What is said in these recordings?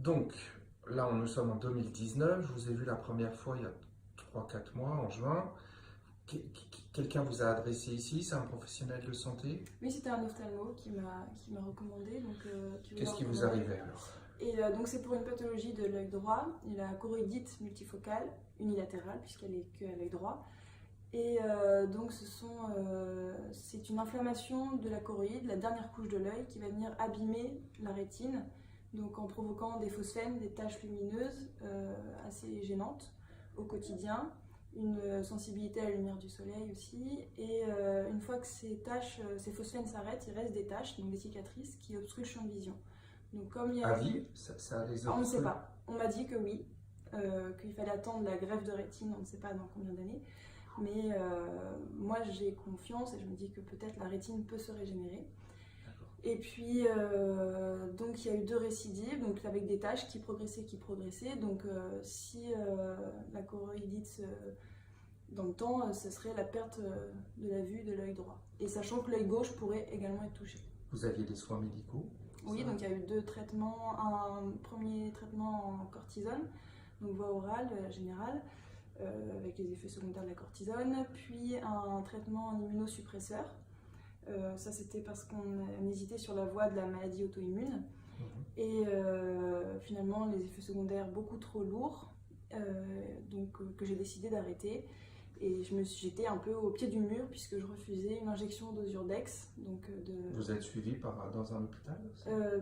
Donc, là, nous sommes en 2019. Je vous ai vu la première fois il y a 3-4 mois, en juin. Quelqu'un vous a adressé ici? C'est un professionnel de santé? Oui, c'était un ophtalmo qui m'a recommandé. Qu'est-ce qui vous arrivait alors? Donc c'est pour une pathologie de l'œil droit, la choroïdite multifocale unilatérale, puisqu'elle est qu'à l'œil droit. Donc c'est une inflammation de la choroïde, la dernière couche de l'œil, qui va venir abîmer la rétine, donc en provoquant des phosphènes, des taches lumineuses assez gênantes au quotidien, une sensibilité à la lumière du soleil aussi. Une fois que ces phosphènes s'arrêtent, il reste des taches, donc des cicatrices qui obstruent le champ de vision. Donc comme il y a vie, ça les on ne sait obstrue? pas. On m'a dit que oui, qu'il fallait attendre la greffe de rétine, on ne sait pas dans combien d'années. Mais moi j'ai confiance et je me dis que peut-être la rétine peut se régénérer. Et puis donc il y a eu 2 récidives, donc avec des taches qui progressaient. Donc si la choroïdite dans le temps, ce serait la perte de la vue de l'œil droit. Et sachant que l'œil gauche pourrait également être touché. Vous aviez des soins médicaux? Oui, donc il y a eu 2 traitements. Un premier traitement en cortisone, donc voie orale générale, avec les effets secondaires de la cortisone, puis un traitement en immunosuppresseur. Ça c'était parce qu'on hésitait sur la voie de la maladie auto-immune. Et finalement les effets secondaires beaucoup trop lourds, que j'ai décidé d'arrêter. Et j'étais un peu au pied du mur puisque je refusais une injection d'Osurdex. Vous êtes suivi dans un hôpital?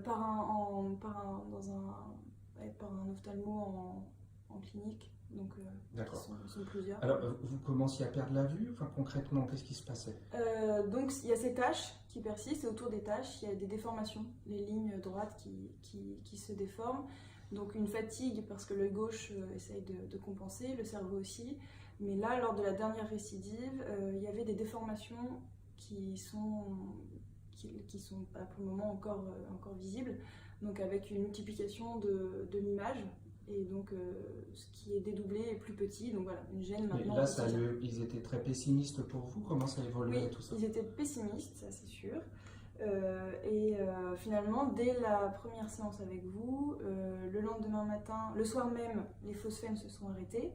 Par un ophtalmo en clinique. Donc, d'accord. Ils sont plusieurs. Alors, vous commenciez à perdre la vue? Enfin, concrètement, qu'est-ce qui se passait? Donc, il y a ces taches qui persistent et autour des taches, il y a des déformations, les lignes droites qui se déforment. Donc, une fatigue parce que l'œil gauche essaye de compenser, le cerveau aussi. Mais là, lors de la dernière récidive, il y avait des déformations qui sont pas pour le moment encore visibles, donc avec une multiplication de l'image. Et donc, ce qui est dédoublé est plus petit, donc voilà, une gêne maintenant. Mais là, ils étaient très pessimistes pour vous? Comment ça évoluait? Oui, tout ça? Ils étaient pessimistes, ça c'est sûr. Finalement, dès la première séance avec vous, le lendemain matin, le soir même, les phosphènes se sont arrêtés.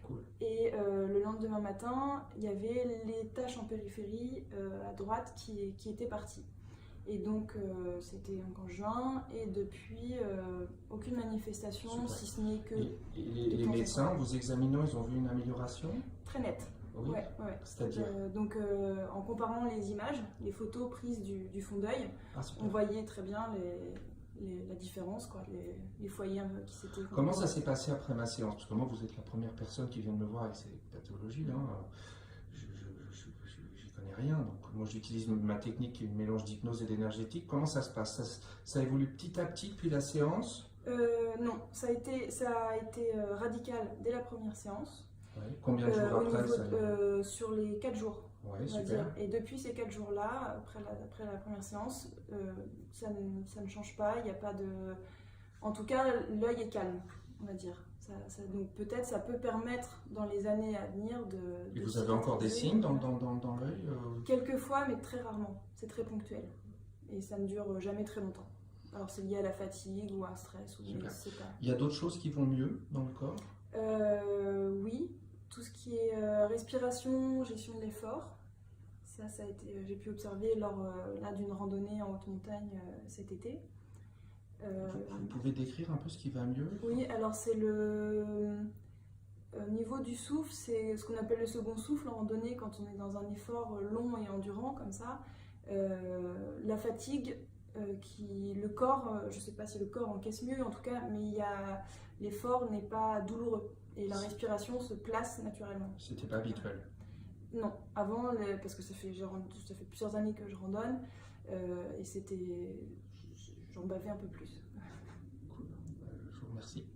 Cool. Et le lendemain matin, il y avait les taches en périphérie à droite qui étaient parties. Et donc, c'était en juin, et depuis, aucune manifestation. Super. Si ce n'est que... les médecins, vous examinant, ils ont vu une amélioration? Très nette. Oui. Ouais. C'est-à-dire en comparant les images, les photos prises du fond d'œil, on voyait très bien la différence, les foyers qui s'étaient... Comment ça s'est passé après ma séance? Parce que moi, vous êtes la première personne qui vient de me voir avec ces pathologies. J'y connais rien. Donc, moi, j'utilise ma technique qui est une mélange d'hypnose et d'énergétique. Comment ça se passe? Ça évolue petit à petit depuis la séance? Non, ça a été radical dès la première séance. Ouais. Combien de jours après sur les 4 jours. Ouais, super. Et depuis ces 4 jours-là, après la première séance, ça ne change pas. Il n'y a pas de... En tout cas, l'œil est calme, on va dire. Donc peut-être ça peut permettre dans les années à venir de... Et vous avez encore des signes dans l'œil? Quelquefois, mais très rarement. C'est très ponctuel. Et ça ne dure jamais très longtemps. Alors c'est lié à la fatigue ou à un stress. Il y a d'autres choses qui vont mieux dans le corps? Oui. Tout ce qui est respiration, gestion de l'effort, j'ai pu observer lors d'une randonnée en haute montagne cet été. Vous pouvez décrire un peu ce qui va mieux? Oui, alors c'est au niveau du souffle, c'est ce qu'on appelle le second souffle en randonnée quand on est dans un effort long et endurant comme ça. La fatigue, le corps, je ne sais pas si le corps encaisse mieux en tout cas, mais l'effort n'est pas douloureux. Et la respiration se place naturellement. C'était pas habituel? Non, avant, parce que ça fait plusieurs années que je randonne, et j'en bavais un peu plus. Cool, je vous remercie.